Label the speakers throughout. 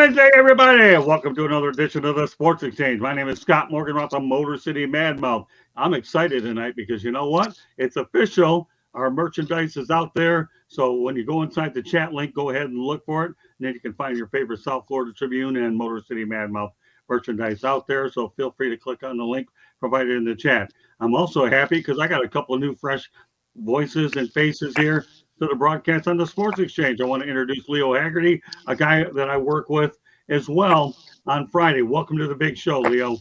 Speaker 1: Wednesday, everybody. Welcome to another edition of the Sports Exchange. My name is Scott Morganroth, the Motor City Madmouth. I'm excited tonight because you know what? It's official. Our merchandise is out there. So when you go inside the chat link, go ahead and look for it. And then you can find your favorite South Florida Tribune and Motor City Madmouth merchandise out there. So feel free to click on the link provided in the chat. I'm also happy because I got a couple of new fresh voices and faces here to the broadcast on the Sports Exchange. I want to introduce Leo Haggerty, a guy that I work with as well on Friday. Welcome to the big show, Leo.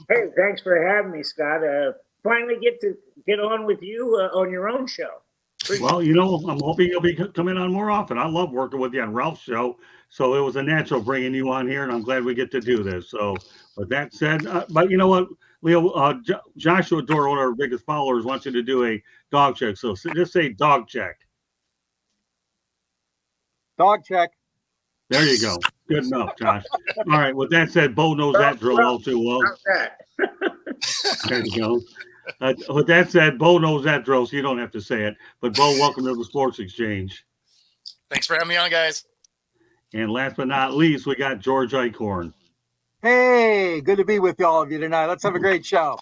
Speaker 2: Hey, thanks for having me, Scott. Finally get to get on with you on your own show.
Speaker 1: Well, you know, I'm hoping you'll be coming on more often. I love working with you on Ralph's show, so it was a natural bringing you on here, and I'm glad we get to do this. So with that said, but you know what, Leo, Joshua Dorr, one of our biggest followers, wants you to do a dog check. So just say dog check.
Speaker 3: Dog check.
Speaker 1: There you go. Good enough, Josh. All right. With that said, Bo knows that drill all too well. There you go. With that said, Bo knows that drill, so you don't have to say it. But Bo, welcome to the Sports Exchange.
Speaker 4: Thanks for having me on, guys.
Speaker 1: And last but not least, we got George Eichhorn.
Speaker 3: Hey, good to be with all of you tonight. Let's have a great show.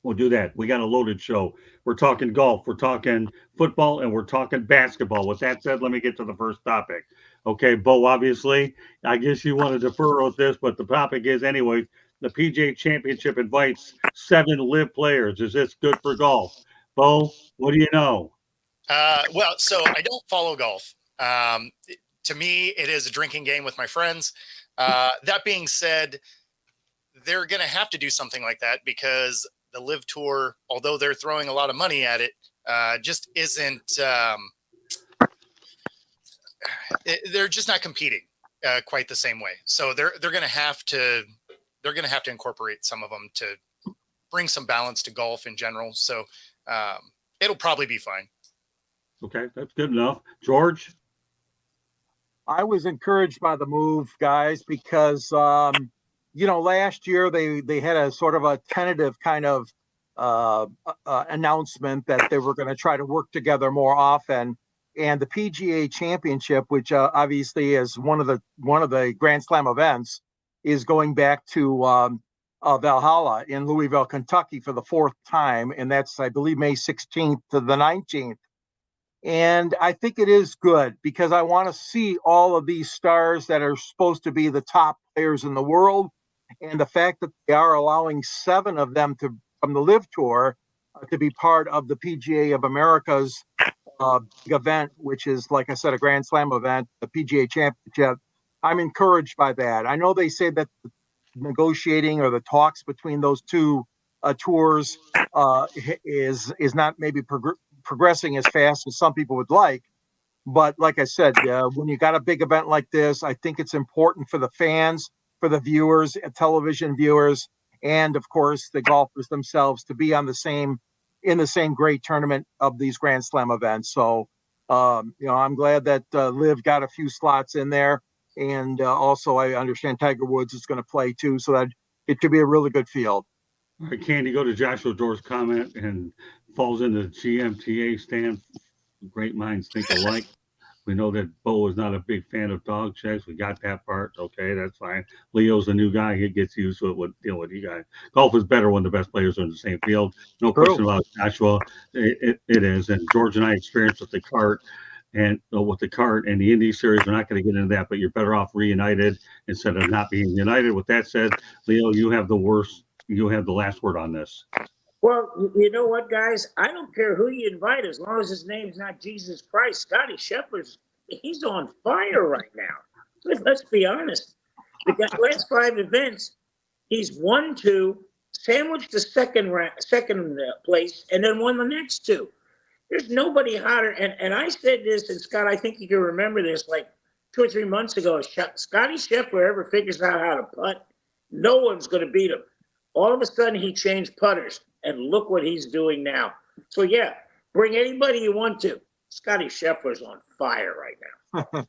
Speaker 1: We'll do that. We got a loaded show. We're talking golf, we're talking football, and we're talking basketball. With that said, let me get to the first topic. Okay, Bo, obviously, I guess you want to defer with this, but the topic is, anyway, the PGA Championship invites 7 LIV players. Is this good for golf? Bo, what do you know?
Speaker 4: Well, so I don't follow golf. To me, it is a drinking game with my friends. That being said, they're going to have to do something like that because the LIV Tour, although they're throwing a lot of money at it, just isn't. They're just not competing quite the same way. So they're going to have to incorporate some of them to bring some balance to golf in general. So it'll probably be fine.
Speaker 1: Okay, that's good enough. George?
Speaker 3: I was encouraged by the move, guys, because last year they had a sort of a tentative kind of announcement that they were going to try to work together more often. And the PGA Championship, which obviously is one of the Grand Slam events, is going back to Valhalla in Louisville, Kentucky for the 4th time. And that's, I believe, May 16th to the 19th. And I think it is good because I want to see all of these stars that are supposed to be the top players in the world. And the fact that they are allowing 7 of them from the LIV Tour to be part of the PGA of America's event, which is, like I said, a Grand Slam event, the PGA Championship. I'm encouraged by that. I know they say that the negotiating or the talks between those two tours is not maybe progressing as fast as some people would like. But like I said, when you got a big event like this, I think it's important for the fans, for the viewers, television viewers, and of course the golfers themselves to be in the same great tournament of these Grand Slam events. So, I'm glad that LIV got a few slots in there. And also I understand Tiger Woods is going to play too. So that it could be a really good field.
Speaker 1: All right, Candy, go to Joshua Dorr's comment and falls into the GMTA stand. Great minds think alike. We know that Bo is not a big fan of dog checks. We got that part. Okay, that's fine. Leo's a new guy. He gets used to it. With deal with you guys. Golf is better when the best players are in the same field. No question about it, Joshua. It is. And George and I experienced with the cart and the Indy Series. We're not going to get into that, but you're better off reunited instead of not being united. With that said, Leo, you have the last word on this.
Speaker 2: Well, you know what, guys? I don't care who you invite as long as his name's not Jesus Christ. Scotty Scheffler's, he's on fire right now. Let's be honest. The last 5 events, he's won 2, sandwiched the second place, and then won the next 2. There's nobody hotter. And I said this, and Scott, I think you can remember this, like 2 or 3 months ago. Scotty Scheffler ever figures out how to putt, no one's going to beat him. All of a sudden, he changed putters. And look what he's doing now. So, yeah, bring anybody you want to. Scotty Scheffler's on fire right now.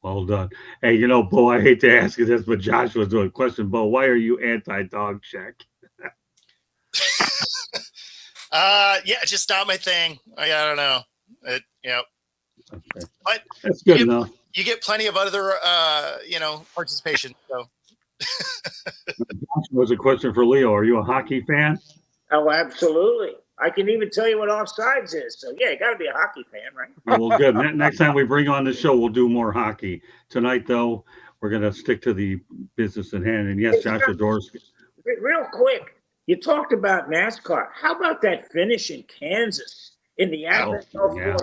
Speaker 1: Well done. Hey, Bo, I hate to ask you this, but Joshua's doing a question. Bo, why are you anti-dog check?
Speaker 4: Yeah, just not my thing. I don't know.
Speaker 1: Okay.
Speaker 4: But
Speaker 1: That's good enough.
Speaker 4: you get plenty of other, participation. So
Speaker 1: Was a question for Leo. Are you a hockey fan?
Speaker 2: Oh, absolutely. I can even tell you what offsides is. So yeah, you got to be a hockey fan, right?
Speaker 1: Well, good. Next time we bring you on the show, we'll do more hockey. Tonight, though, we're going to stick to the business at hand. And yes, Joshua Dorsey.
Speaker 2: Real quick, you talked about NASCAR. How about that finish in Kansas in the Advent 400?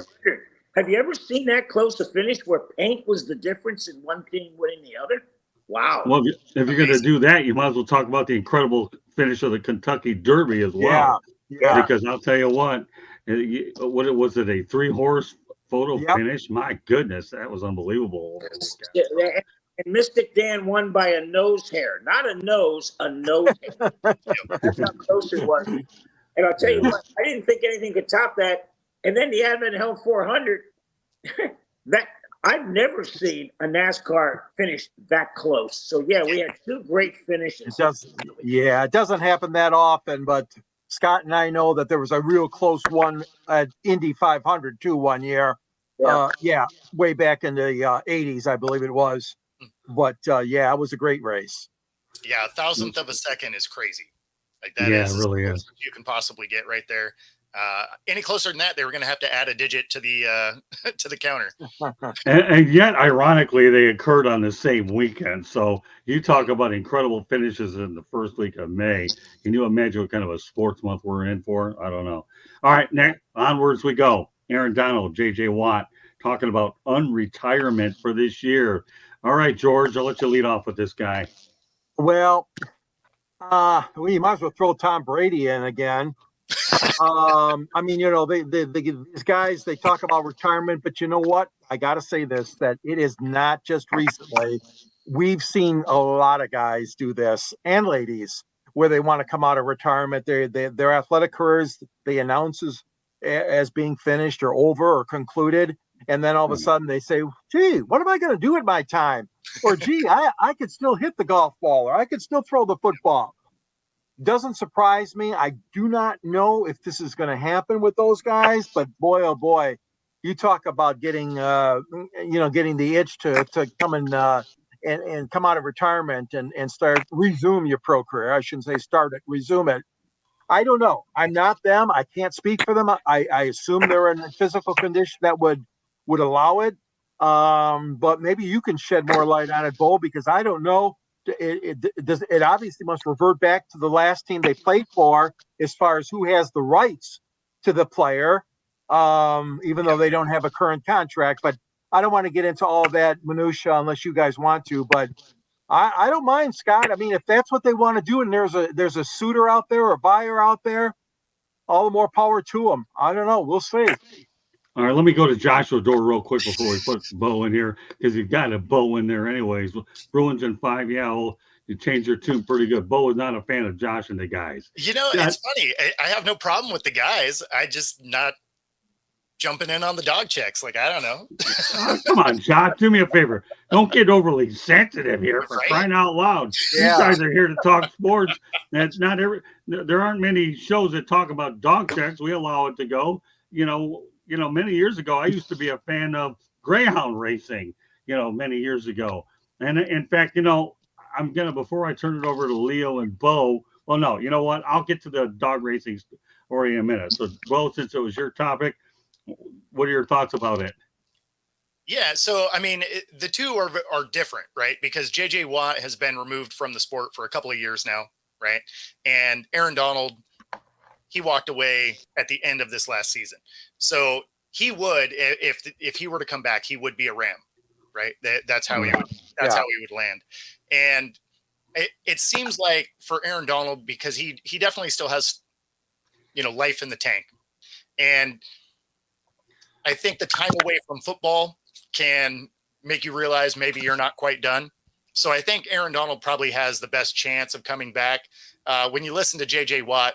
Speaker 2: Have you ever seen that close to finish where paint was the difference in one team winning the other? Wow.
Speaker 1: Well, if you're going to do that, you might as well talk about the incredible finish of the Kentucky Derby as well.
Speaker 3: Yeah.
Speaker 1: Because I'll tell you what was it, a 3-horse photo finish? My goodness, that was unbelievable.
Speaker 2: Yeah, and Mystic Dan won by a nose hair, not a nose, a nose hair. That's how close it was. And I'll tell you what, I didn't think anything could top that. And then the Advent Hill 400, that I've never seen a NASCAR finish that close. So yeah, we had 2 great finishes.
Speaker 3: It doesn't happen that often, but Scott and I know that there was a real close one at Indy 500 too one year. Way back in the 80s, I believe it was. But it was a great race.
Speaker 4: Yeah, a thousandth of a second is crazy. Like that
Speaker 1: is it really is.
Speaker 4: You can possibly get right there. Any closer than that, they were going to have to add a digit to the to the counter.
Speaker 1: and yet, ironically, they occurred on the same weekend. So you talk about incredible finishes in the first week of May. Can you imagine what kind of a sports month we're in for? I don't know. All right, next, onwards we go. Aaron Donald, J.J. Watt, talking about unretirement for this year. All right, George, I'll let you lead off with this guy.
Speaker 3: Well, we might as well throw Tom Brady in again. These guys, they talk about retirement, but you know what? I got to say this, that it is not just recently. We've seen a lot of guys do this, and ladies, where they want to come out of retirement. Their athletic careers, they announce as being finished or over or concluded. And then all of a sudden they say, gee, what am I going to do at my time? Or, gee, I could still hit the golf ball, or I could still throw the football. Doesn't surprise me. I do not know if this is going to happen with those guys, but boy, oh boy, you talk about getting the itch to come and come out of retirement and resume your pro career. I shouldn't say start it, resume it. I don't know. I'm not them. I can't speak for them. I assume they're in a physical condition that would allow it. But maybe you can shed more light on it, Bo, because I don't know. It obviously must revert back to the last team they played for as far as who has the rights to the player, even though they don't have a current contract. But I don't want to get into all that minutia unless you guys want to. But I don't mind, Scott. I mean, if that's what they want to do and there's a suitor out there or a buyer out there, all the more power to them. I don't know. We'll see.
Speaker 1: All right, let me go to Joshua Door real quick before we put Bo in here, because you've got a Bo in there anyways. Bruins in 5, you changed your tune pretty good. Bo is not a fan of Josh and the guys.
Speaker 4: It's funny. I have no problem with the guys. I just not jumping in on the dog checks. Like, I don't know.
Speaker 1: Come on, Josh, do me a favor. Don't get overly sensitive here for crying out loud. Yeah. You guys are here to talk sports. There aren't many shows that talk about dog checks. We allow it to go. Many years ago, I used to be a fan of greyhound racing, many years ago. And in fact, I'm going to, before I turn it over to Leo and Bo, well, no, you know what? I'll get to the dog racing story in a minute. So, Bo, since it was your topic, what are your thoughts about it?
Speaker 4: Yeah, so, I mean, the two are different, right? Because J.J. Watt has been removed from the sport for a couple of years now, right? And Aaron Donald, he walked away at the end of this last season. So he would, if he were to come back, he would be a Ram, right? That's how he would land. And it seems like for Aaron Donald, because he definitely still has, life in the tank. And I think the time away from football can make you realize maybe you're not quite done. So I think Aaron Donald probably has the best chance of coming back. When you listen to J.J. Watt,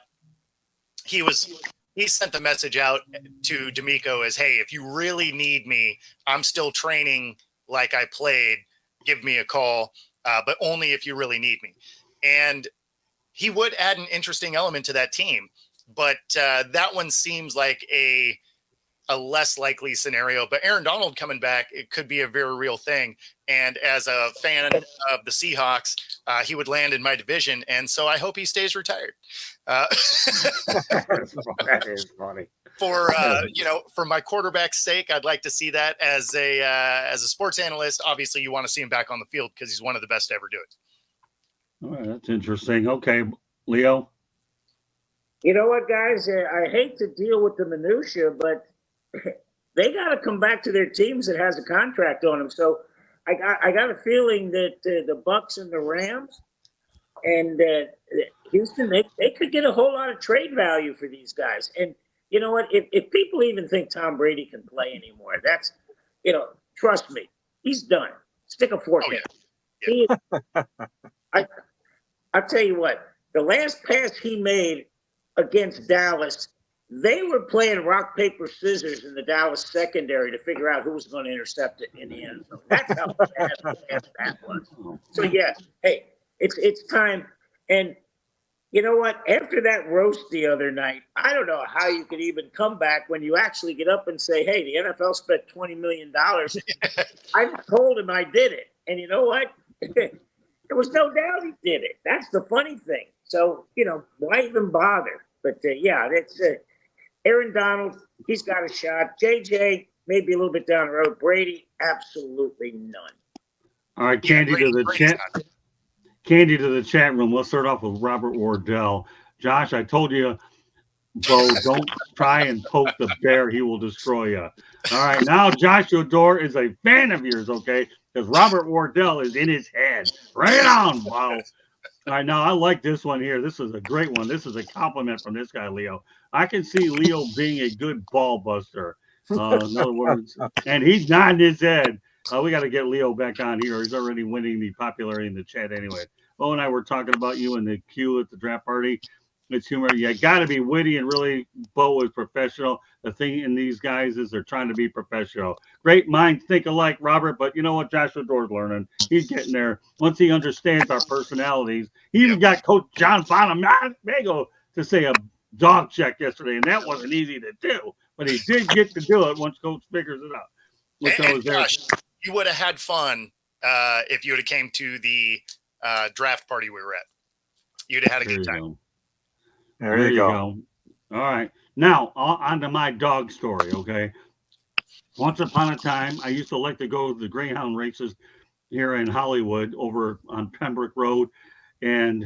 Speaker 4: he sent the message out to D'Amico as, hey, if you really need me, I'm still training like I played. Give me a call, but only if you really need me. And he would add an interesting element to that team. But that one seems like a a less likely scenario, but Aaron Donald coming back, it could be a very real thing. And as a fan of the Seahawks, he would land in my division. And so I hope he stays retired.
Speaker 1: That is funny.
Speaker 4: For for my quarterback's sake, I'd like to see that. As a sports analyst, obviously you want to see him back on the field because he's one of the best to ever do it.
Speaker 1: All right, that's interesting. Okay, Leo.
Speaker 2: You know what, guys? I hate to deal with the minutia, but they got to come back to their teams that has a contract on them. So I got a feeling that the Bucks and the Rams and Houston, they could get a whole lot of trade value for these guys. And you know what? If people even think Tom Brady can play anymore, that's, trust me, he's done. Stick a fork in. I'll tell you what, the last pass he made against Dallas, they were playing rock, paper, scissors in the Dallas secondary to figure out who was going to intercept it in the end zone. That's how bad that was. So, yeah, hey, it's time. And you know what? After that roast the other night, I don't know how you could even come back when you actually get up and say, hey, the NFL spent $20 million. I told him I did it. And you know what? There was no doubt he did it. That's the funny thing. So, why even bother? But, that's Aaron Donald. He's got a shot. JJ, maybe a little bit down the road. Brady, absolutely none.
Speaker 1: All right, Candy to the chat room. Let's start off with Robert Wardell. Josh, I told you, Bo, don't try and poke the bear. He will destroy you. All right, now Joshua Dorr is a fan of yours, okay? Because Robert Wardell is in his head. Bring it on, Bo. All right, now I like this one here. This is a great one. This is a compliment from this guy, Leo. I can see Leo being a good ball buster. In other words, and he's nodding his head. We got to get Leo back on here. He's already winning the popularity in the chat anyway. Bo and I were talking about you in the queue at the draft party. It's humor. You got to be witty and really, Bo is professional. The thing in these guys is they're trying to be professional. Great minds think alike, Robert, but you know what? Joshua Dorr's learning. He's getting there. Once he understands our personalities, he even got Coach John Bonamago to say a dog check yesterday, and that wasn't easy to do, but he did get to do it once Coach figures it out.
Speaker 4: And Josh, you would have had fun if you would have came to the draft party we were at. You'd have had a good time.
Speaker 1: There you go. All right. Now, on to my dog story, okay? Once upon a time, I used to like to go to the Greyhound races here in Hollywood over on Pembroke Road and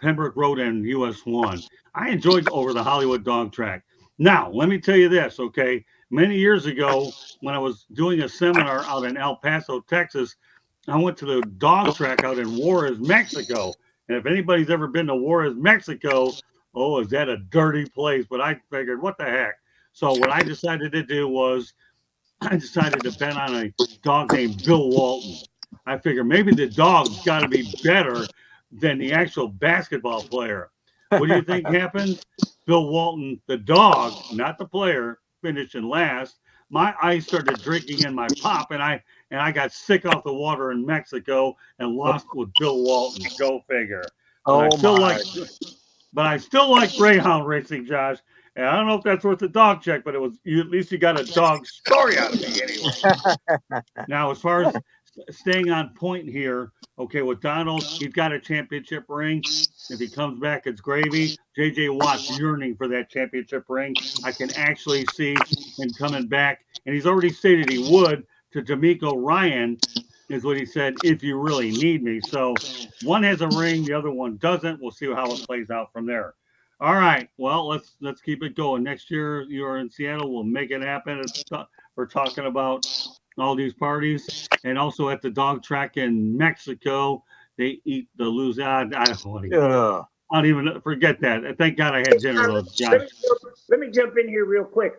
Speaker 1: Pembroke Road and US 1. I enjoyed over the Hollywood dog track. Now, let me tell you this, okay? Many years ago, when I was doing a seminar out in El Paso, Texas, I went to the dog track out in Juarez, Mexico. And if anybody's ever been to Juarez, Mexico, oh, is that a dirty place? But I figured, what the heck? So what I decided to do was I decided to bet on a dog named Bill Walton. I figured maybe the dog's got to be better than the actual basketball player. What do you think happened? Bill Walton, the dog, not the player, finished in last. My eyes started drinking in my pop, and I got sick off the water in Mexico and lost with Bill Walton. Go figure. But I still like Greyhound racing, Josh. And I don't know if that's worth a dog check, but at least you got a dog story out of me anyway. Now, as far as staying on point here, okay, with Donald, he's got a championship ring. If he comes back, it's gravy. J.J. Watt's yearning for that championship ring. I can actually see him coming back, and he's already stated he would to D'Amico Ryan, is what he said, if you really need me. So one has a ring, the other one doesn't. We'll see how it plays out from there. All right, well, let's keep it going. Next year, you're in Seattle. We'll make it happen. We're talking about all these parties, and also at the dog track in Mexico, they eat the lose. I don't even forget that. Thank God I had dinner those guys.
Speaker 2: Let me jump in here real quick.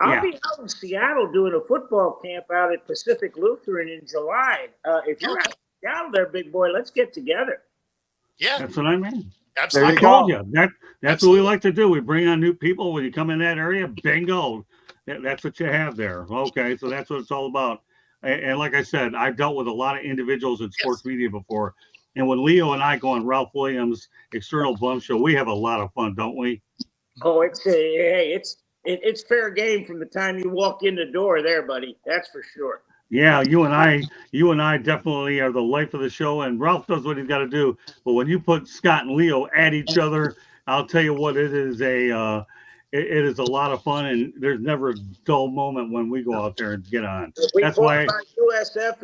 Speaker 2: I'll be out in Seattle doing a football camp out at Pacific Lutheran in July. If you're out in Seattle there, big boy, let's get together.
Speaker 4: Yeah.
Speaker 1: That's what I mean.
Speaker 4: Absolutely.
Speaker 1: I told you. That's what we like to do. We bring on new people. When you come in that area, bingo. That's what you have there. Okay, so that's what it's all about. And like I said, I've dealt with a lot of individuals in sports media before. And when Leo and I go on Ralph Williams' External Bum Show, we have a lot of fun, don't we?
Speaker 2: Oh, it's it's fair game from the time you walk in the door there, buddy. That's for sure.
Speaker 1: Yeah, you and I definitely are the life of the show, and Ralph does what he's got to do. But when you put Scott and Leo at each other, I'll tell you what, it is a lot of fun, and there's never a dull moment when we go out there and get on.
Speaker 2: We
Speaker 1: That's
Speaker 2: talk
Speaker 1: why.
Speaker 2: about USF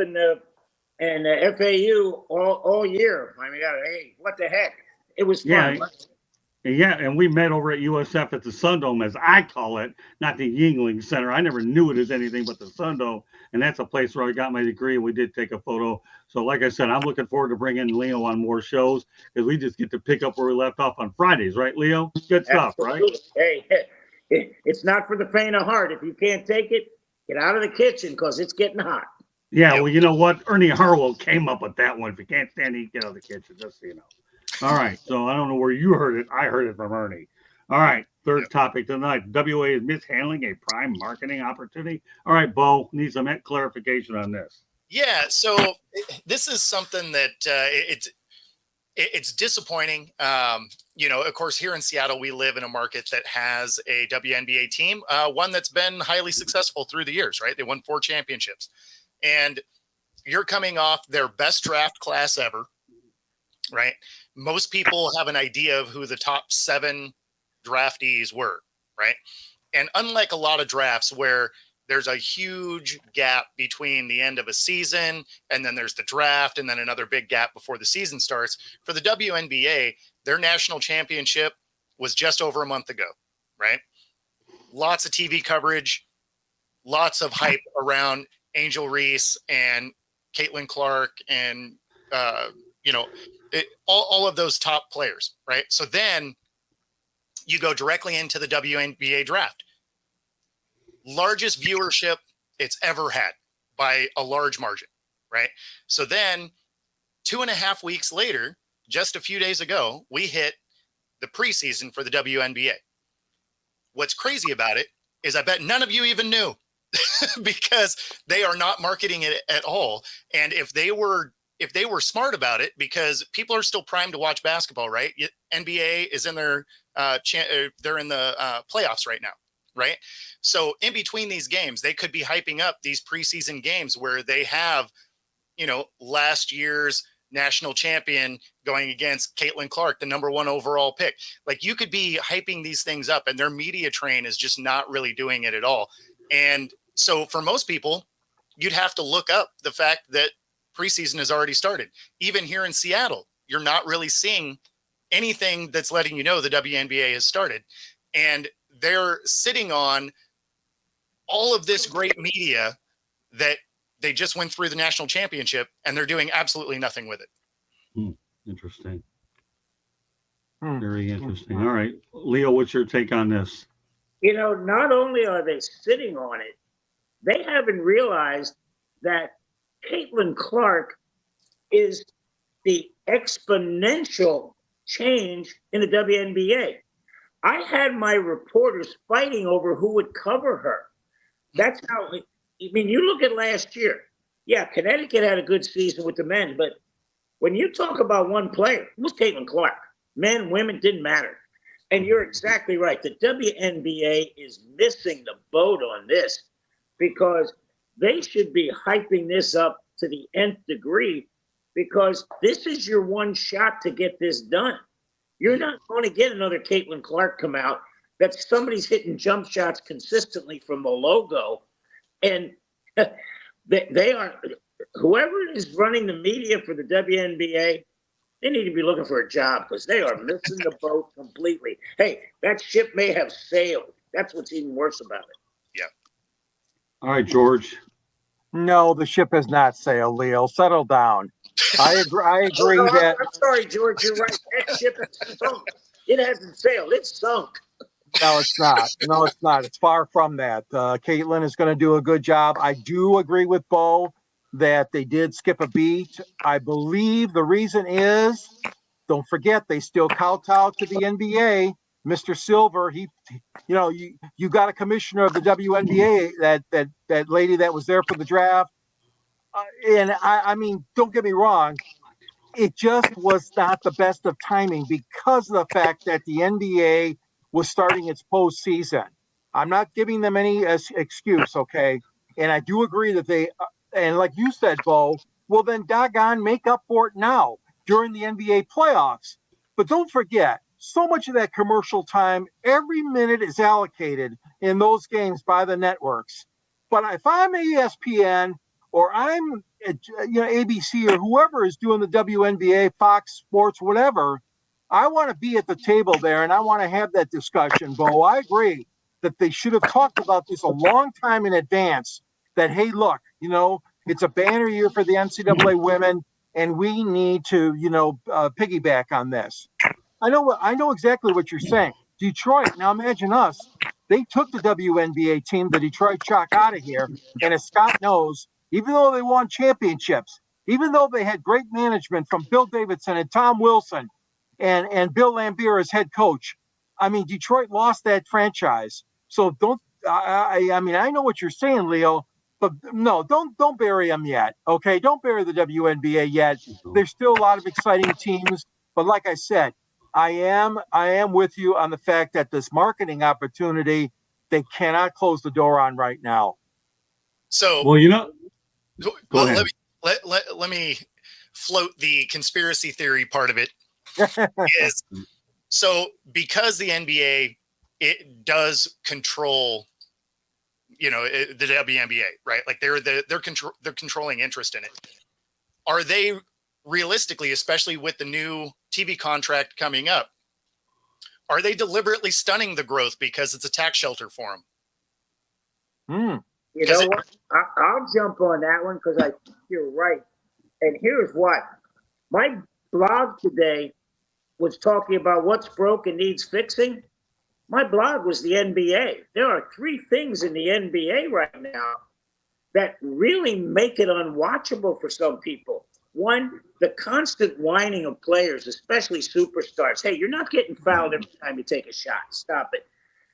Speaker 2: and FAU all year. I mean, hey, what the heck? It was fun.
Speaker 1: Yeah, and we met over at USF at the Sundome, as I call it, not the Yingling Center. I never knew it as anything but the Sundome, and that's a place where I got my degree, and we did take a photo. So like I said, I'm looking forward to bringing Leo on more shows because we just get to pick up where we left off on Fridays, right, Leo? Good stuff,
Speaker 2: Absolutely. Right? Hey, it's not for the faint of heart. If you can't take it, get out of the kitchen because it's getting hot.
Speaker 1: Yeah, well, you know what? Ernie Harwell came up with that one. If you can't stand it, get out of the kitchen, just so you know. All right, so I don't know where you heard it. I heard it from Ernie. All right, third topic tonight. WA is mishandling a prime marketing opportunity. All right, Bo, need some clarification on this.
Speaker 4: Yeah, so this is something that it's disappointing. Of course, here in Seattle, we live in a market that has a WNBA team, one that's been highly successful through the years, right? They won 4 championships. And you're coming off their best draft class ever, right? Most people have an idea of who the top 7 draftees were, right? And unlike a lot of drafts where there's a huge gap between the end of a season and then there's the draft and then another big gap before the season starts, for the WNBA, their national championship was just over a month ago, right? Lots of TV coverage, lots of hype around Angel Reese and Caitlin Clark and, all of those top players, right? So then you go directly into the WNBA draft. Largest viewership it's ever had by a large margin, right? So then 2.5 weeks later, just a few days ago, we hit the preseason for the WNBA. What's crazy about it is I bet none of you even knew because they are not marketing it at all. And if they were smart about it, because people are still primed to watch basketball, right? NBA is in they're in the playoffs right now, right? So in between these games, they could be hyping up these preseason games where they have, last year's national champion going against Caitlin Clark, the number 1 overall pick. Like, you could be hyping these things up, and their media train is just not really doing it at all. And so for most people, you'd have to look up the fact that preseason has already started. Even here in Seattle, you're not really seeing anything that's letting you know the WNBA has started. And they're sitting on all of this great media that they just went through the national championship, and they're doing absolutely nothing with it.
Speaker 1: Interesting. Very interesting. All right, Leo, what's your take on this?
Speaker 2: Not only are they sitting on it, they haven't realized that Caitlin Clark is the exponential change in the WNBA. I had my reporters fighting over who would cover her. That's how, you look at last year. Yeah, Connecticut had a good season with the men, but when you talk about one player, it was Caitlin Clark. Men, women, didn't matter. And you're exactly right. The WNBA is missing the boat on this because they should be hyping this up to the nth degree because this is your one shot to get this done. You're not going to get another Caitlin Clark come out that somebody's hitting jump shots consistently from the logo. And they are, whoever is running the media for the WNBA, they need to be looking for a job because they are missing the boat completely. Hey, that ship may have sailed. That's what's even worse about it.
Speaker 4: Yeah.
Speaker 1: All right, George.
Speaker 3: No, the ship has not sailed, Leo. Settle down. I agree that.
Speaker 2: I'm sorry, George. You're right. That ship has sunk. It hasn't sailed. It's sunk.
Speaker 3: No, it's not. No, it's not. It's far from that. Caitlin is going to do a good job. I do agree with Bo that they did skip a beat. I believe the reason is, don't forget, they still kowtow to the NBA. Mr. Silver, you got a commissioner of the WNBA, that lady that was there for the draft. And I mean, don't get me wrong. It just was not the best of timing because of the fact that the NBA was starting its postseason. I'm not giving them any excuse, okay? And I do agree that they, and like you said, Bo, well, then doggone, make up for it now during the NBA playoffs. But don't forget, so much of that commercial time, every minute is allocated in those games by the networks. But if I'm ESPN or I'm, ABC or whoever is doing the WNBA, Fox Sports, whatever, I want to be at the table there and I want to have that discussion, Bo. I agree that they should have talked about this a long time in advance. That, hey, look, it's a banner year for the NCAA women, and we need to, piggyback on this. I know exactly what you're saying. Detroit. Now imagine us. They took the WNBA team, the Detroit Chalk, out of here, and as Scott knows, even though they won championships, even though they had great management from Bill Davidson and Tom Wilson, and Bill Lambier as head coach, I mean, Detroit lost that franchise. So don't. I mean, I know what you're saying, Leo, but no, don't bury them yet. Okay, don't bury the WNBA yet. There's still a lot of exciting teams, but like I said, I am with you on the fact that this marketing opportunity they cannot close the door on right now.
Speaker 4: So,
Speaker 1: well, go ahead.
Speaker 4: Let me float the conspiracy theory part of it. Is so because the NBA it does control, the WNBA, right? Like they're controlling interest in it. Are they realistically, especially with the new TV contract coming up, are they deliberately stunning the growth because it's a tax shelter for them?
Speaker 2: You know what? I'll jump on that one because I think you're right. And here's what. My blog today was talking about what's broke and needs fixing. My blog was the NBA. There are 3 things in the NBA right now that really make it unwatchable for some people. One, the constant whining of players, especially superstars. Hey, you're not getting fouled every time you take a shot. Stop it.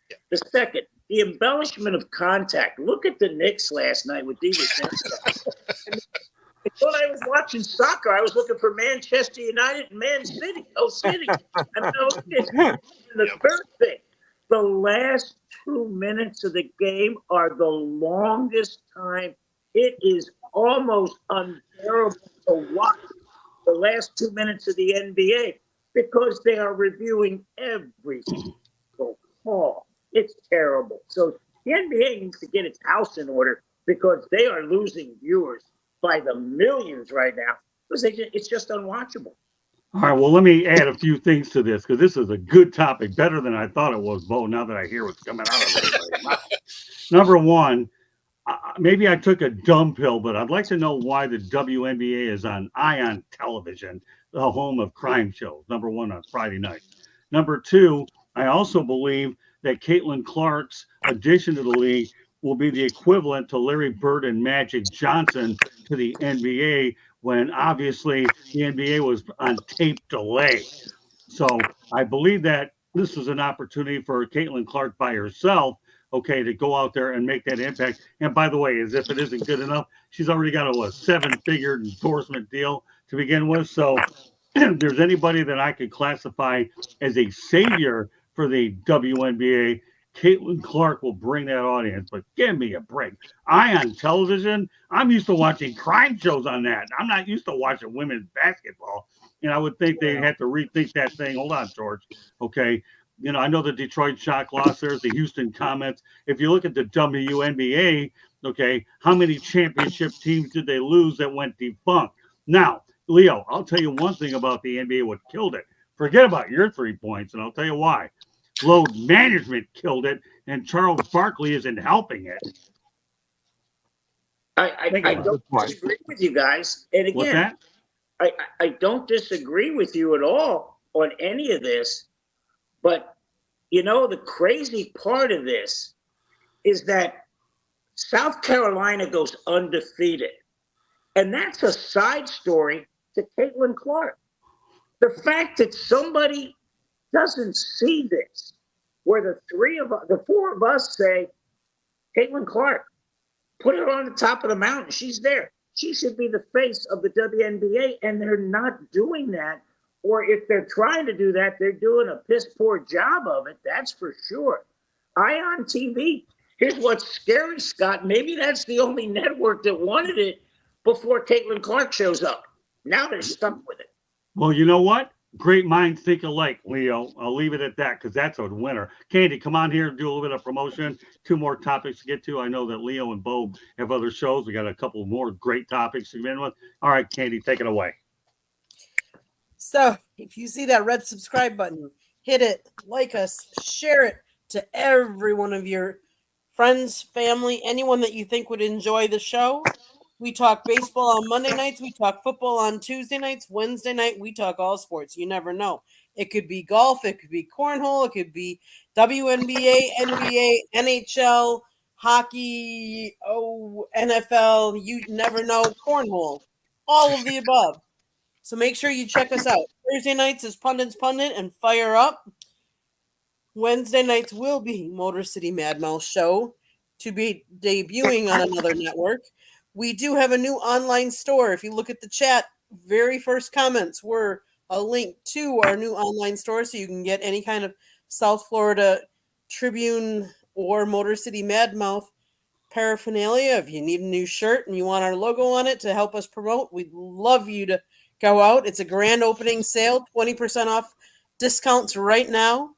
Speaker 2: Yeah. The second, the embellishment of contact. Look at the Knicks last night with DiVincenzo. I thought I was watching soccer. I was looking for Manchester United and Man City. Oh, City. The third thing, the last 2 minutes of the game are the longest time. It is almost unbearable to watch the last 2 minutes of the NBA because they are reviewing every single call. It's terrible. So the NBA needs to get its house in order because they are losing viewers by the millions right now because it's just unwatchable.
Speaker 1: All right, well, let me add a few things to this because this is a good topic, better than I thought it was, Bo, now that I hear what's coming out of it. Number one, maybe I took a dumb pill, but I'd like to know why the WNBA is on Ion Television, the home of crime shows, number one on Friday night. Number two, I also believe that Caitlin Clark's addition to the league will be the equivalent to Larry Bird and Magic Johnson to the NBA when obviously the NBA was on tape delay. So I believe that this is an opportunity for Caitlin Clark by herself, okay, to go out there and make that impact. And by the way, as if it isn't good enough, she's already got a 7-figure endorsement deal to begin with. So if there's anybody that I could classify as a savior for the WNBA, Caitlin Clark will bring that audience, but give me a break. Ion Television, I'm used to watching crime shows on that. I'm not used to watching women's basketball. And I would think they'd have to rethink that thing. Hold on, George. Okay. I know the Detroit Shock lost. There's the Houston Comets. If you look at the WNBA, okay, how many championship teams did they lose that went defunct? Now, Leo, I'll tell you one thing about the NBA, what killed it. Forget about your 3 points, and I'll tell you why. Load management killed it, and Charles Barkley isn't helping it.
Speaker 2: I don't disagree with you guys. And again, I don't disagree with you at all on any of this. But, the crazy part of this is that South Carolina goes undefeated. And that's a side story to Caitlin Clark. The fact that somebody doesn't see this, where the 4 of us say, Caitlin Clark, put her on the top of the mountain. She's there. She should be the face of the WNBA, and they're not doing that. Or if they're trying to do that, they're doing a piss poor job of it. That's for sure. Ion TV. Here's what's scary, Scott. Maybe that's the only network that wanted it before Caitlin Clark shows up. Now they're stuck with it.
Speaker 1: Well, you know what? Great minds think alike, Leo. I'll leave it at that because that's a winner. Candy, come on here and do a little bit of promotion. 2 more topics to get to. I know that Leo and Bo have other shows. We got a couple more great topics to begin with. All right, Candy, take it away.
Speaker 5: So if you see that red subscribe button, hit it, like us, share it to every one of your friends, family, anyone that you think would enjoy the show. We talk baseball on Monday nights. We talk football on Tuesday nights. Wednesday night, we talk all sports. You never know. It could be golf. It could be cornhole. It could be WNBA, NBA, NHL, hockey, NFL. You never know. Cornhole. All of the above. So make sure you check us out. Thursday nights is Pundits Pundit and Fire Up. Wednesday nights will be Motor City Mad Mouse Show to be debuting on another network. We do have a new online store. If you look at the chat, very first comments were a link to our new online store so you can get any kind of South Florida Tribune or Motor City Mad Mouth paraphernalia. If you need a new shirt and you want our logo on it to help us promote, we'd love you to go out. It's a grand opening sale, 20% off discounts right now.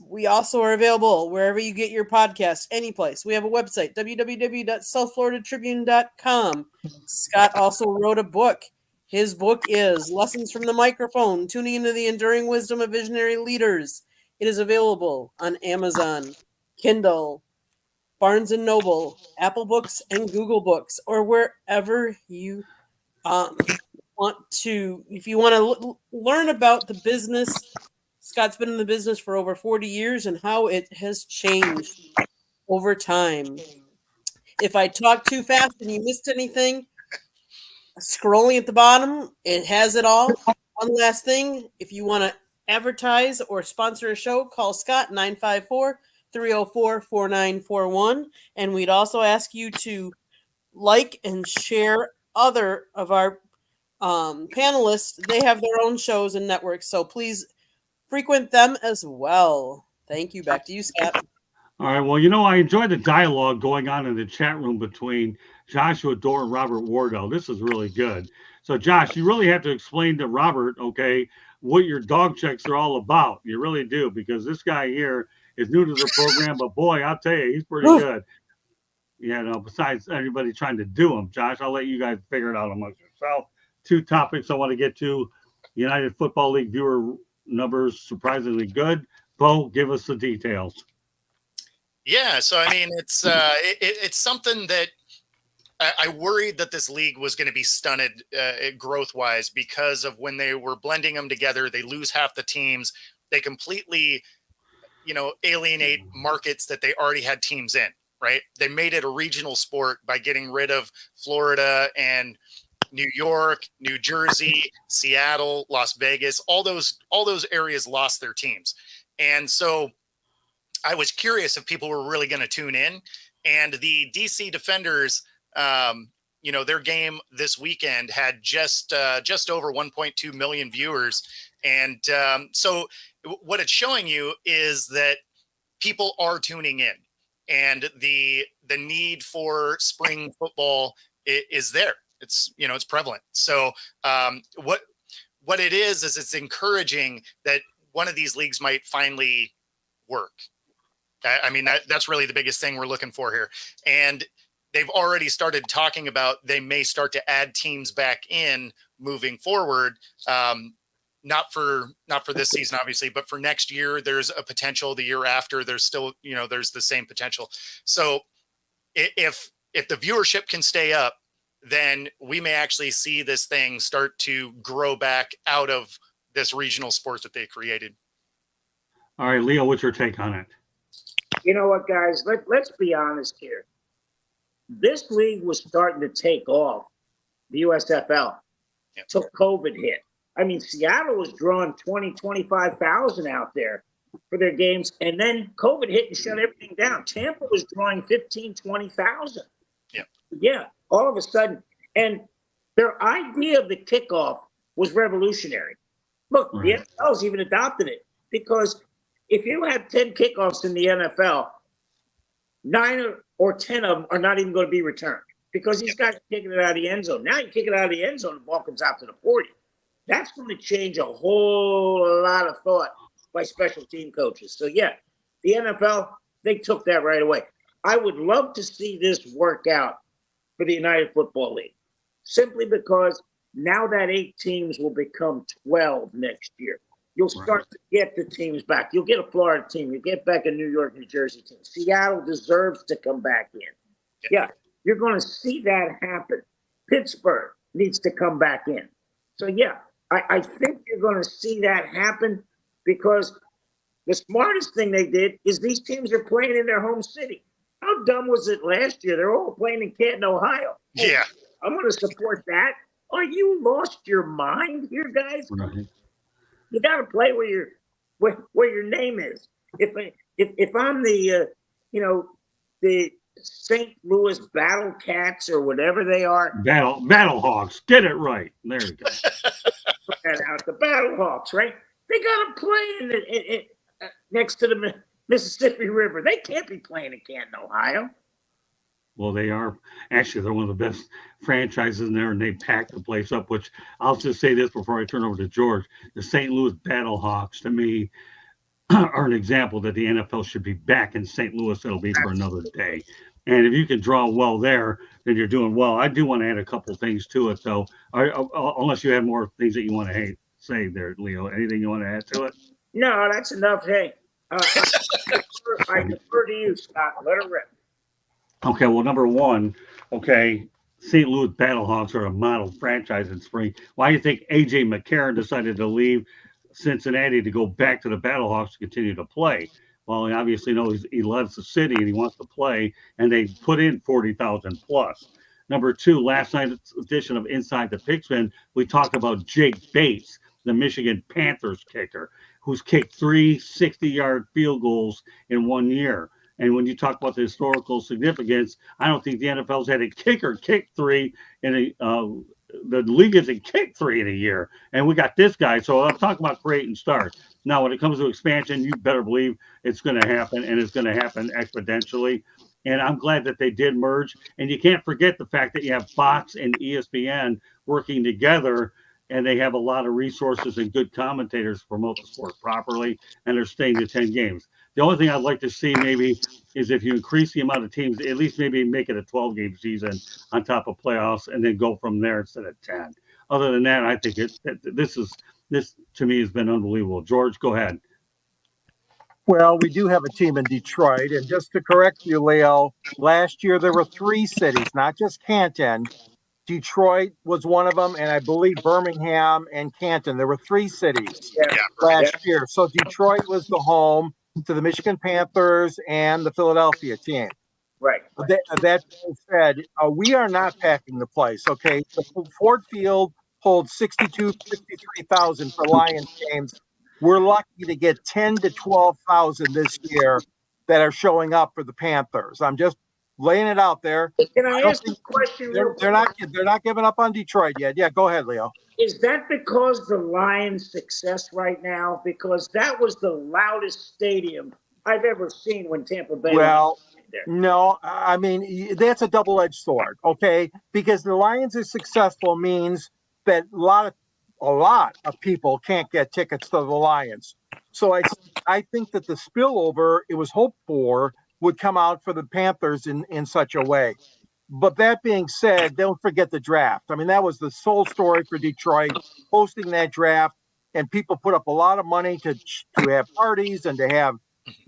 Speaker 5: We also are available wherever you get your podcasts, any place. We have a website, www.southfloridatribune.com. Scott also wrote a book. His book is Lessons from the Microphone, Tuning into the Enduring Wisdom of Visionary Leaders. It is available on Amazon, Kindle, Barnes & Noble, Apple Books, and Google Books, or wherever you want to. If you want to learn about the business, Scott's been in the business for over 40 years and how it has changed over time. If I talk too fast and you missed anything, scrolling at the bottom, it has it all. One last thing, if you want to advertise or sponsor a show, call Scott 954-304-4941. And we'd also ask you to like and share other of our panelists. They have their own shows and networks, so please frequent them as well. Thank you. Back to you, Scott.
Speaker 1: All right. Well, I enjoyed the dialogue going on in the chat room between Joshua Dorr and Robert Wardell. This is really good. So, Josh, you really have to explain to Robert, okay, what your dog checks are all about. You really do, because this guy here is new to the program, but boy, I'll tell you, he's pretty good. Besides anybody trying to do him. Josh, I'll let you guys figure it out amongst yourself. 2 topics I want to get to. United Football League viewer numbers surprisingly good. Bo, give us the details.
Speaker 4: Yeah, so I mean, it's something that I worried that this league was going to be stunted growth-wise because of when they were blending them together. They lose half the teams. They completely, alienate markets that they already had teams in. Right? They made it a regional sport by getting rid of Florida and New York, New Jersey, Seattle, Las Vegas, all those areas lost their teams. And so I was curious if people were really going to tune in. And the DC Defenders, their game this weekend had just over 1.2 million viewers. And so what it's showing you is that people are tuning in, and the need for spring football is there. It's prevalent. So what it is it's encouraging that one of these leagues might finally work. I mean, that's really the biggest thing we're looking for here. And they've already started talking about they may start to add teams back in moving forward. Not for this season, obviously, but for next year, there's a potential. The year after, there's still, there's the same potential. So if the viewership can stay up, then we may actually see this thing start to grow back out of this regional sport that they created.
Speaker 1: All right, Leo, what's your take on it?
Speaker 2: You know what, guys? Let's be honest here. This league was starting to take off, the USFL, till COVID hit. I mean, Seattle was drawing 25,000 out there for their games, and then COVID hit and shut everything down. Tampa was drawing 20,000. Yeah, all of a sudden. And their idea of the kickoff was revolutionary. Look, the NFL's even adopted it because if you have 10 kickoffs in the NFL, 9 or 10 of them are not even going to be returned because these guys are kicking it out of the end zone. Now you kick it out of the end zone, the ball comes out to the 40. That's going to change a whole lot of thought by special team coaches. So, yeah, the NFL, they took that right away. I would love to see this work out for the United Football League, simply because now that 8 teams will become 12 next year. You'll start to get the teams back. You'll get a Florida team. You'll get back a New York, New Jersey team. Seattle deserves to come back in. Yeah, you're going to see that happen. Pittsburgh needs to come back in. So, yeah, I think you're going to see that happen because the smartest thing they did is these teams are playing in their home city. How dumb was it last year? They're all playing in Canton, Ohio. Hey,
Speaker 4: Yeah.
Speaker 2: I'm going to support that. Are you lost your mind here, guys?
Speaker 1: Right.
Speaker 2: You got to play where your name is. If I'm the the St. Louis Battle Cats or whatever they are,
Speaker 1: Battle Hawks, get it right. There you go.
Speaker 2: and out the Battle Hawks, right? They got to play in next to the Mississippi River. They can't be playing in Canton, Ohio.
Speaker 1: Well, they are actually, they're one of the best franchises in there, and they packed the place up. Which I'll just say this before I turn over to George: the St. Louis Battlehawks, to me, are an example that the NFL should be back in St. Louis. It'll be for another day. And if you can draw well there, then you're doing well. I do want to add a couple things to it, though, unless you have more things that you want to say there, Leo. Anything you want to add to it?
Speaker 2: No, that's enough. Hey, I defer to you, Scott. Let it rip.
Speaker 1: Okay, well, number one, St. Louis Battlehawks are a model franchise in spring. Why do you think A.J. McCarron decided to leave Cincinnati to go back to the Battlehawks to continue to play? Well, he obviously knows he loves the city and he wants to play, and they put in 40,000 plus. Number two, last night's edition of Inside the Pigskin, we talked about Jake Bates, the Michigan Panthers kicker, who's kicked 3 60-yard field goals in 1 year. And when you talk about the historical significance, I don't think the NFL's had a kicker kick 3 in the league hasn't kicked 3 in a year. And we got this guy. So I'm talking about creating stars. Now, when it comes to expansion, you better believe it's going to happen, and it's going to happen exponentially. And I'm glad that they did merge. And you can't forget the fact that you have Fox and ESPN working together, and they have a lot of resources and good commentators to promote the sport properly, and they're staying to 10 games. The only thing I'd like to see maybe is if you increase the amount of teams, at least maybe make it a 12-game season on top of playoffs, and then go from there instead of 10. Other than that, I think this to me has been unbelievable. George, go ahead.
Speaker 3: Well, we do have a team in Detroit, and just to correct you, Leo, last year there were 3 cities, not just Canton. Detroit was one of them, and I believe Birmingham and Canton. There were 3 cities last year. So Detroit was the home to the Michigan Panthers and the Philadelphia team.
Speaker 2: Right.
Speaker 3: That being said, we are not packing the place, okay? The Ford Field holds 53,000 for Lions games. We're lucky to get 10 to 12,000 this year that are showing up for the Panthers. I'm just laying it out there.
Speaker 2: Can I ask a question?
Speaker 3: They're not giving up on Detroit yet. Yeah, go ahead, Leo.
Speaker 2: Is that because the Lions' success right now? Because that was the loudest stadium I've ever seen when Tampa Bay.
Speaker 3: Well, no, I mean, that's a double-edged sword, okay? Because the Lions are successful means that a lot of people can't get tickets to the Lions. So I think that the spillover it was hoped for would come out for the Panthers in such a way. But that being said, don't forget the draft. I mean, that was the sole story for Detroit, hosting that draft, and people put up a lot of money to have parties and to have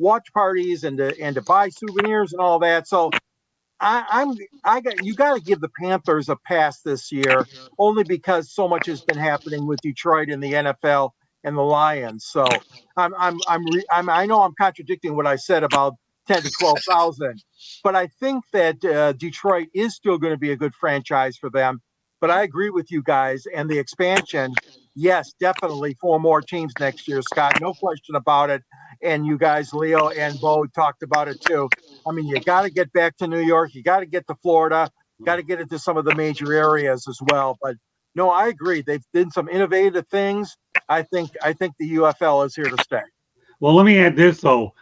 Speaker 3: watch parties and to buy souvenirs and all that. So you got to give the Panthers a pass this year, only because so much has been happening with Detroit and the NFL and the Lions. So I know I'm contradicting what I said about 10 to 12,000, but I think that Detroit is still going to be a good franchise for them. But I agree with you guys, and the expansion, yes, definitely 4 more teams next year, Scott, no question about it. And you guys, Leo and Bo, talked about it too. I mean, you got to get back to New York, you got to get to Florida, got to get into some of the major areas as well. But no, I agree. They've done some innovative things. I think the UFL is here to stay.
Speaker 1: Well, let me add this though.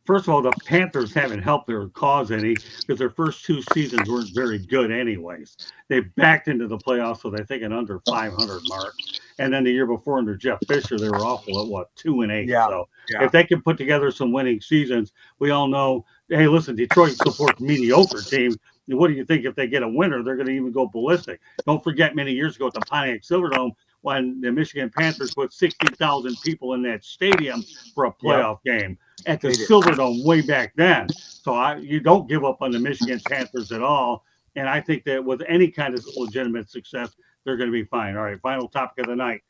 Speaker 1: First of all, the Panthers haven't helped their cause any because their first two seasons weren't very good, anyways. They backed into the playoffs with I think an under 500 mark, and then the year before under Jeff Fisher they were awful at what 2-8.
Speaker 3: Yeah,
Speaker 1: So
Speaker 3: yeah.
Speaker 1: if they can put together some winning seasons, we all know. Hey, listen, Detroit supports mediocre teams. What do you think if they get a winner? They're going to even go ballistic. Don't forget, many years ago at the Pontiac Silverdome, when the Michigan Panthers put 60,000 people in that stadium for a playoff game at the Silverdome way back then. So you don't give up on the Michigan Panthers at all. And I think that with any kind of legitimate success, they're going to be fine. All right, final topic of the night.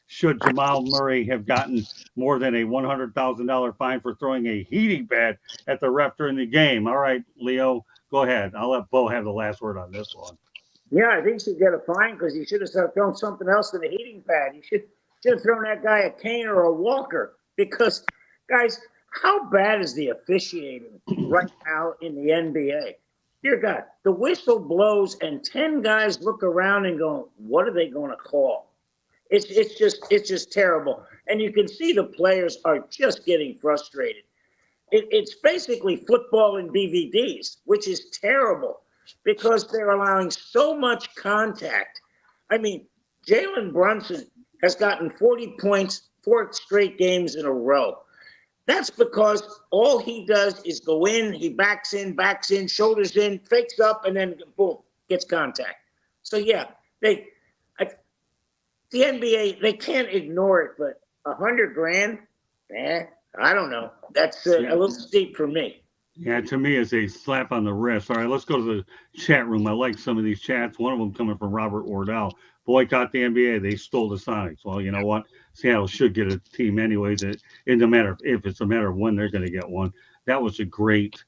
Speaker 1: Should Jamal Murray have gotten more than a $100,000 fine for throwing a heating pad at the ref during the game? All right, Leo, go ahead. I'll let Bo have the last word on this one.
Speaker 2: Yeah, I think he should get a fine because he should have thrown something else than a heating pad. He should have thrown that guy a cane or a walker because, guys, how bad is the officiating right now in the NBA? Dear God, the whistle blows and 10 guys look around and go, what are they going to call? It's just terrible. And you can see the players are just getting frustrated. It's basically football and DVDs, which is terrible because they're allowing so much contact. I mean, Jalen Brunson has gotten 40 points 4 straight games in a row. That's because all he does is go in, he backs in, shoulders in, fakes up, and then boom, gets contact. So yeah, the NBA, they can't ignore it, but $100,000, I don't know. That's a little steep for me.
Speaker 1: Yeah, to me, it's a slap on the wrist. All right, let's go to the chat room. I like some of these chats. One of them coming from Robert Wardell. Boycott the NBA. They stole the Sonics. Well, you know what? Seattle should get a team anyways. It no matter if it's a matter of when they're going to get one. That was a great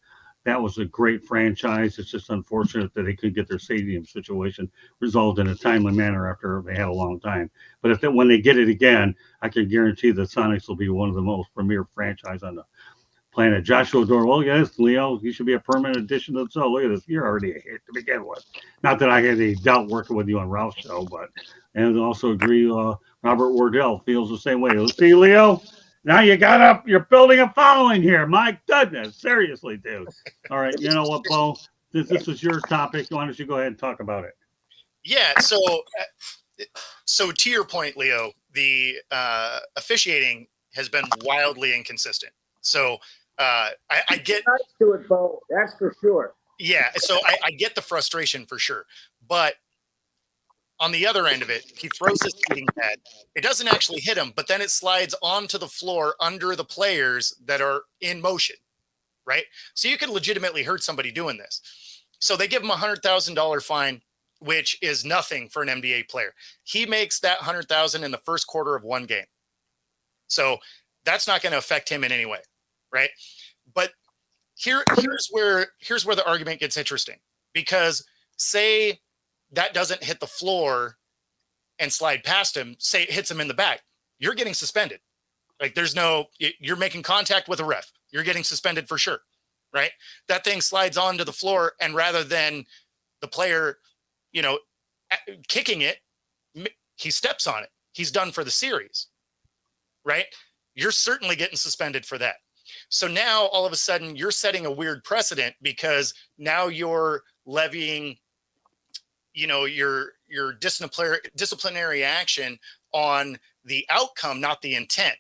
Speaker 1: franchise. It's just unfortunate that they couldn't get their stadium situation resolved in a timely manner after they had a long time. But when they get it again, I can guarantee the Sonics will be one of the most premier franchise on the planet. Joshua Dor, well, yes, Leo, you should be a permanent addition to the show. Look at this. You're already a hit to begin with. Not that I had any doubt working with you on Ralph's show, and also agree, Robert Wardell feels the same way. Let's see, Leo. Now you're building a following here. My goodness. Seriously, dude. All right. You know what, Bo? This was your topic. Why don't you go ahead and talk about it?
Speaker 4: Yeah. So to your point, Leo, the officiating has been wildly inconsistent. So I get
Speaker 2: to it, Bo. That's for sure.
Speaker 4: Yeah. So I get the frustration for sure. But on the other end of it, he throws this heating pad. It doesn't actually hit him, but then it slides onto the floor under the players that are in motion, right? So you could legitimately hurt somebody doing this. So they give him $100,000 fine, which is nothing for an NBA player. He makes that $100,000 in the first quarter of one game. So that's not going to affect him in any way, right? But here's where the argument gets interesting, because say that doesn't hit the floor and slide past him, say it hits him in the back, you're getting suspended. Like you're making contact with a ref. You're getting suspended for sure, right? That thing slides onto the floor, and rather than the player, kicking it, he steps on it. He's done for the series, right? You're certainly getting suspended for that. So now all of a sudden you're setting a weird precedent, because now you're levying your disciplinary action on the outcome, not the intent,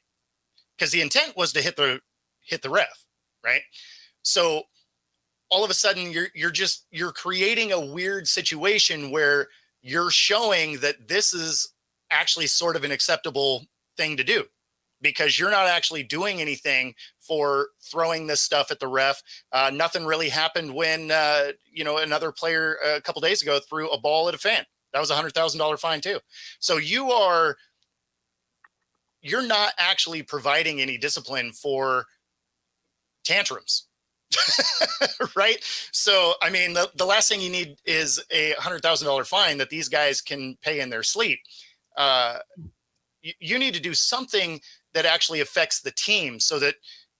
Speaker 4: because the intent was to hit the ref, right? So all of a sudden you're creating a weird situation where you're showing that this is actually sort of an acceptable thing to do, because you're not actually doing anything for throwing this stuff at the ref. Nothing really happened when, another player a couple days ago threw a ball at a fan. That was a $100,000 fine too. So you're not actually providing any discipline for tantrums, right? So, I mean, the last thing you need is a $100,000 fine that these guys can pay in their sleep. You need to do something that actually affects the team, so that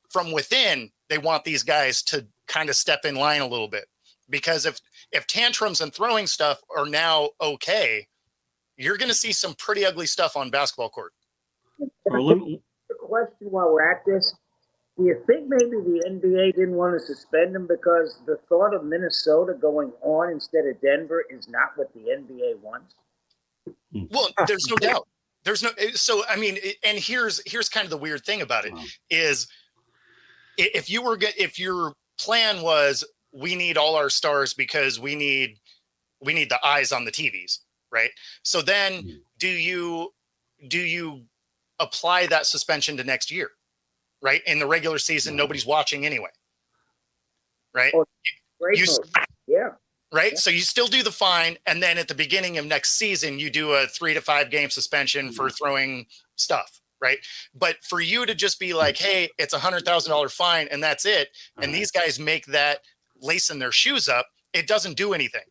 Speaker 4: from within, they want these guys to kind of step in line a little bit. Because if tantrums and throwing stuff are now okay, you're going to see some pretty ugly stuff on basketball court.
Speaker 1: Well,
Speaker 2: question while we're at this. Do you think maybe the NBA didn't want to suspend him because the thought of Minnesota going on instead of Denver is not what the NBA wants?
Speaker 4: Well, there's no doubt. There's no. So I mean, and here's kind of the weird thing about it is, if your plan was we need all our stars because we need the eyes on the TVs, right? So then do you apply that suspension to next year? Right? In the regular season, nobody's watching anyway. Right?
Speaker 2: Oh, yeah.
Speaker 4: Right?
Speaker 2: Yeah.
Speaker 4: So you still do the fine. And then at the beginning of next season, you do a 3 to 5 game suspension for throwing stuff. Right? But for you to just be like, hey, it's $100,000 fine and that's it. And these guys make that lacing their shoes up. It doesn't do anything.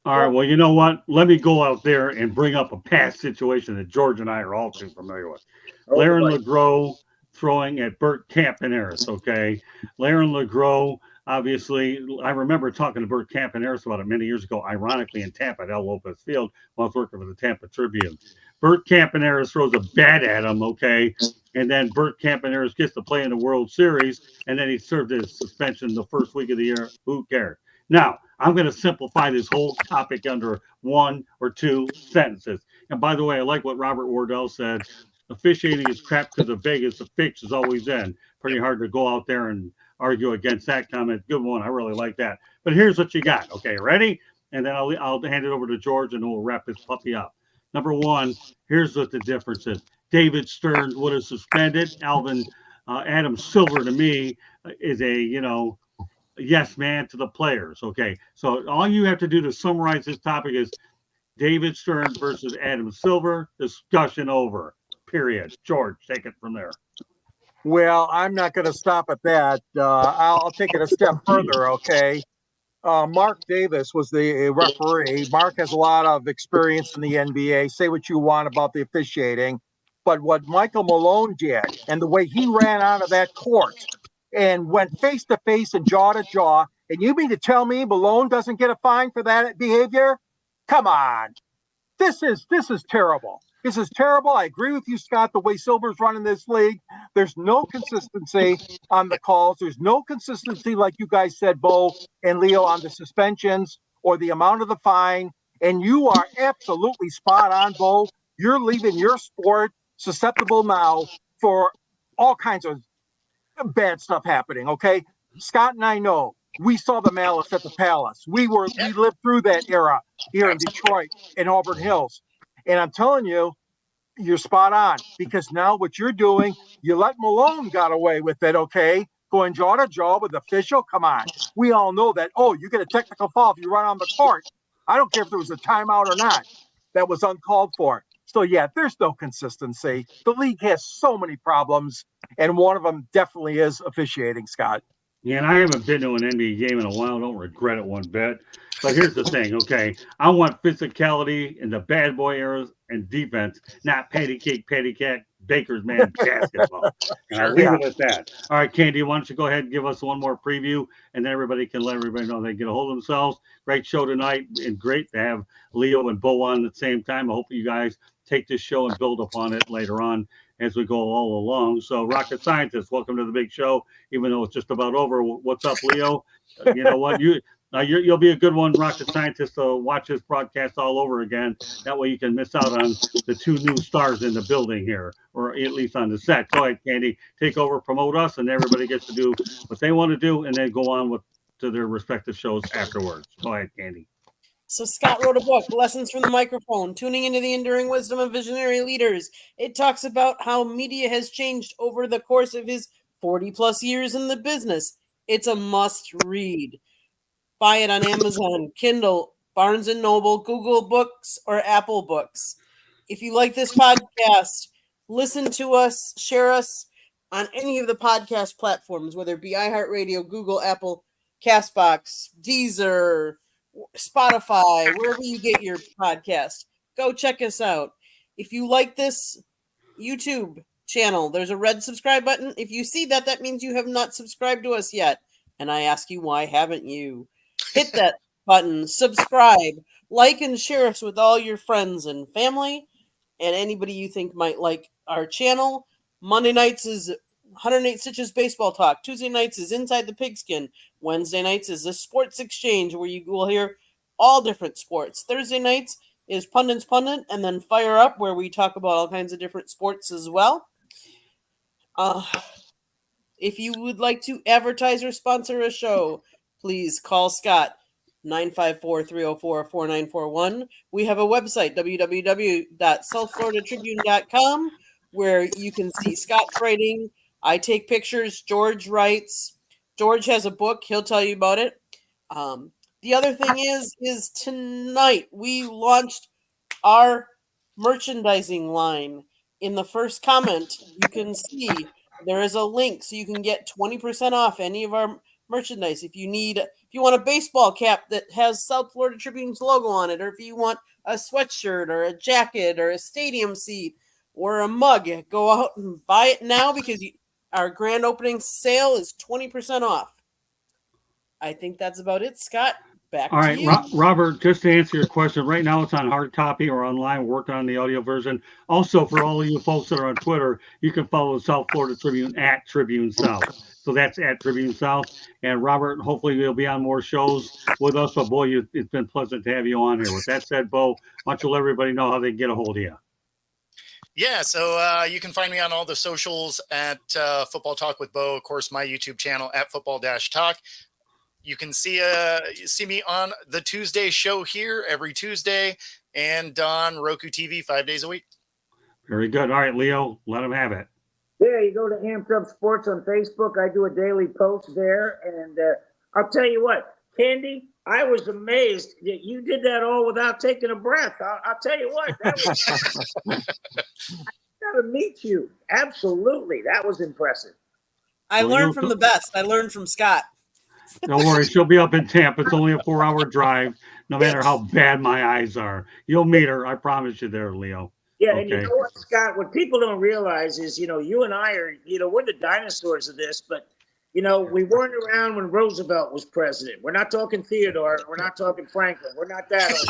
Speaker 1: All right. Well, you know what? Let me go out there and bring up a past situation that George and I are all too familiar with. Laren LeGros throwing at Burt Campaneris, okay? Laren LeGros, obviously, I remember talking to Burt Campaneris about it many years ago, ironically in Tampa at El Lopez Field while I was working for the Tampa Tribune. Burt Campaneris throws a bat at him, okay? And then Burt Campaneris gets to play in the World Series, and then he served his suspension the first week of the year. Who cares? Now, I'm going to simplify this whole topic under 1 or 2 sentences. And by the way, I like what Robert Wardell said. Officiating is crap to the Vegas. The fix is always in. Pretty hard to go out there and argue against that comment. Good one. I really like that. But here's what you got. Okay, ready? And then I'll hand it over to George, and we'll wrap this puppy up. Number 1, here's what the difference is. David Stern would have suspended. Adam Silver, to me, is a, yes man to the players. Okay, so all you have to do to summarize this topic is David Stern versus Adam Silver. Discussion over. Period. George, take it from there.
Speaker 3: Well, I'm not going to stop at that. I'll take it a step further, okay? Mark Davis was the referee. Mark has a lot of experience in the NBA. Say what you want about the officiating, but what Michael Malone did and the way he ran out of that court and went face to face and jaw to jaw, and you mean to tell me Malone doesn't get a fine for that behavior? Come on. This is terrible. This is terrible. I agree with you, Scott, the way Silver's running this league. There's no consistency on the calls. There's no consistency, like you guys said, Bo and Leo, on the suspensions or the amount of the fine. And you are absolutely spot on, Bo. You're leaving your sport susceptible now for all kinds of bad stuff happening, okay? Scott and I know. We saw the malice at the Palace. We lived through that era here in Detroit and Auburn Hills. And I'm telling you, you're spot on, because now what you're doing, you let Malone got away with it, okay? Going jaw to jaw with the official. Come on. We all know that, you get a technical foul if you run on the court. I don't care if there was a timeout or not. That was uncalled for. So, yeah, there's no consistency. The league has so many problems, and one of them definitely is officiating, Scott.
Speaker 1: Yeah, and I haven't been to an NBA game in a while. Don't regret it one bit. But here's the thing, okay? I want physicality in the bad boy eras and defense, not patty cake, Baker's man basketball. And I'll leave it at that. All right, Candy, why don't you go ahead and give us one more preview, and then everybody can let everybody know they get a hold of themselves. Great show tonight, and great to have Leo and Bo on at the same time. I hope you guys take this show and build upon it later on as we go all along. So, Rocket Scientist, welcome to the big show, even though it's just about over. What's up, Leo? You know what? You'll be a good one, Rocket Scientist, to watch this broadcast all over again. That way you can miss out on the 2 new stars in the building here, or at least on the set. Go ahead, Candy. Take over, promote us, and everybody gets to do what they want to do, and then go on to their respective shows afterwards. Go ahead, Candy.
Speaker 5: So Scott wrote a book, Lessons from the Microphone, Tuning into the Enduring Wisdom of Visionary Leaders. It talks about how media has changed over the course of his 40-plus years in the business. It's a must-read. Buy it on Amazon, Kindle, Barnes & Noble, Google Books, or Apple Books. If you like this podcast, listen to us, share us on any of the podcast platforms, whether it be iHeartRadio, Google, Apple, CastBox, Deezer, Spotify, wherever you get your podcast. Go check us out. If you like this YouTube channel, there's a red subscribe button. If you see that, that means you have not subscribed to us yet. And I ask you, why haven't you? Hit that button, subscribe, like, and share us with all your friends and family and anybody you think might like our channel. Monday nights is 108 Stitches Baseball Talk. Tuesday nights is Inside the Pigskin. Wednesday nights is the Sports Exchange, where you will hear all different sports. Thursday nights is Pundit's Pundit, and then Fire Up, where we talk about all kinds of different sports as well. If you would like to advertise or sponsor a show, please call Scott, 954-304-4941. We have a website, www.southfloridatribune.com, where you can see Scott's writing. I take pictures. George writes. George has a book. He'll tell you about it. The other thing is tonight we launched our merchandising line. In the first comment, you can see there is a link so you can get 20% off any of our merchandise. If you want a baseball cap that has South Florida Tribune's logo on it, or if you want a sweatshirt or a jacket or a stadium seat or a mug, go out and buy it now because our grand opening sale is 20% off. I think that's about it, Scott. Back
Speaker 1: All
Speaker 5: to
Speaker 1: right,
Speaker 5: you.
Speaker 1: Robert, just to answer your question, right now it's on hard copy or online. We're working on the audio version. Also, for all of you folks that are on Twitter, you can follow the South Florida Tribune at Tribune South. So that's at Tribune South. And Robert, hopefully you'll be on more shows with us. But boy, it's been pleasant to have you on here. With that said, Bo, why don't you let everybody know how they can get a hold of you?
Speaker 4: Yeah, so you can find me on all the socials at Football Talk with Bo. Of course, my YouTube channel at Football-Talk. You can see me on the Tuesday show here every Tuesday and on Roku TV 5 days a week.
Speaker 1: Very good. All right, Leo, let them have it.
Speaker 2: Yeah, you go to Amped Up Sports on Facebook. I do a daily post there. And I'll tell you what, Candy, I was amazed that you did that all without taking a breath. I'll tell you what, that was, I got to meet you. Absolutely. That was impressive.
Speaker 5: I learned from the best. I learned from Scott.
Speaker 1: Don't worry, she'll be up in Tampa. It's only a 4-hour drive, no matter how bad my eyes are. You'll meet her. I promise you there, Leo.
Speaker 2: Yeah,
Speaker 1: Okay.
Speaker 2: and you know what, Scott, what people don't realize is, you and I are, we're the dinosaurs of this, but, we weren't around when Roosevelt was president. We're not talking Theodore. We're not talking Franklin. We're not that old.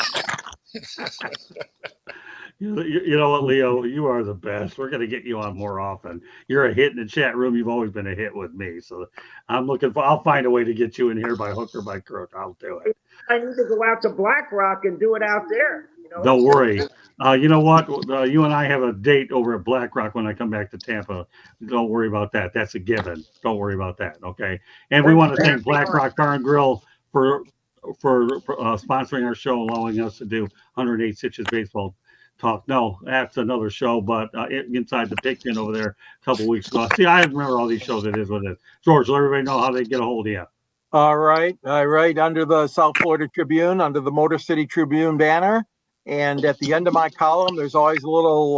Speaker 1: You know what, Leo? You are the best. We're going to get you on more often. You're a hit in the chat room. You've always been a hit with me. So I'll find a way to get you in here by hook or by crook. I'll do it.
Speaker 2: I need to go out to Black Rock and do it out there.
Speaker 1: Don't worry. You know what? You and I have a date over at Black Rock when I come back to Tampa. Don't worry about that. That's a given. Don't worry about that. Okay. And we want to thank Black Rock Bar and Grill for sponsoring our show, allowing us to do 108 Stitches Baseball Talk. No, that's another show, but Inside the Pigskin over there a couple weeks ago. See, I remember all these shows. It is what it is. George, let everybody know how they get a hold of you.
Speaker 3: All right. Under the South Florida Tribune, under the Motor City Tribune banner. And at the end of my column, there's always a little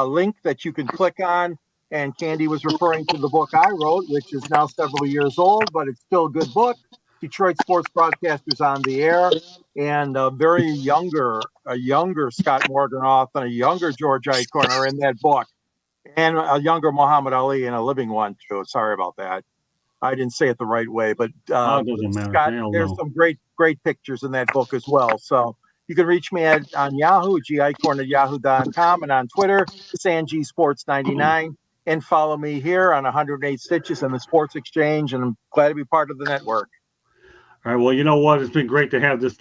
Speaker 3: link that you can click on. And Candy was referring to the book I wrote, which is now several years old, but it's still a good book. Detroit Sports Broadcasters on the Air, and a younger Scott Morganoff and a younger George Eichhorn are in that book, and a younger Muhammad Ali and a living one too. Sorry about that. I didn't say it the right way, but
Speaker 1: It doesn't matter.
Speaker 3: Scott, there's some great pictures in that book as well. So you can reach me on Yahoo, gichorn@yahoo.com, and on Twitter, SanGSports99, and follow me here on 108 Stitches and the Sports Exchange, and I'm glad to be part of the network.
Speaker 1: All right. Well, you know what? It's been great to have this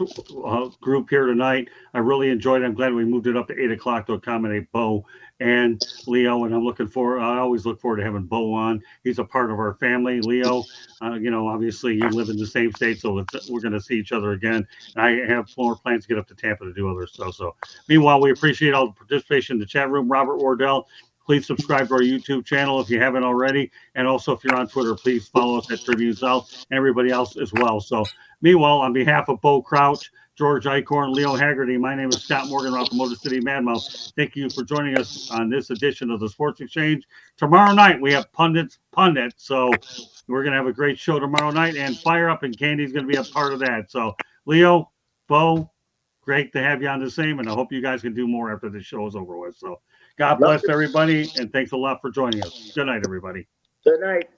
Speaker 1: group here tonight. I really enjoyed it. I'm glad we moved it up to 8 o'clock to accommodate Bo and Leo. And I always look forward to having Bo on. He's a part of our family. Leo, obviously you live in the same state, so we're going to see each other again. And I have more plans to get up to Tampa to do other stuff. So meanwhile, we appreciate all the participation in the chat room. Robert Wardell, please subscribe to our YouTube channel if you haven't already. And also, if you're on Twitter, please follow us at Tribune South and everybody else as well. So, meanwhile, on behalf of Bo Crouch, George Eichhorn, Leo Haggerty, my name is Scott Morgan, off the Motor City Madmouth. Thank you for joining us on this edition of the Sports Exchange. Tomorrow night, we have Pundit. So, we're going to have a great show tomorrow night. And Fire Up and Candy's going to be a part of that. So, Leo, Bo, great to have you on the same. And I hope you guys can do more after the show is over with. So, God bless everybody, and thanks a lot for joining us. Good night, everybody.
Speaker 2: Good night.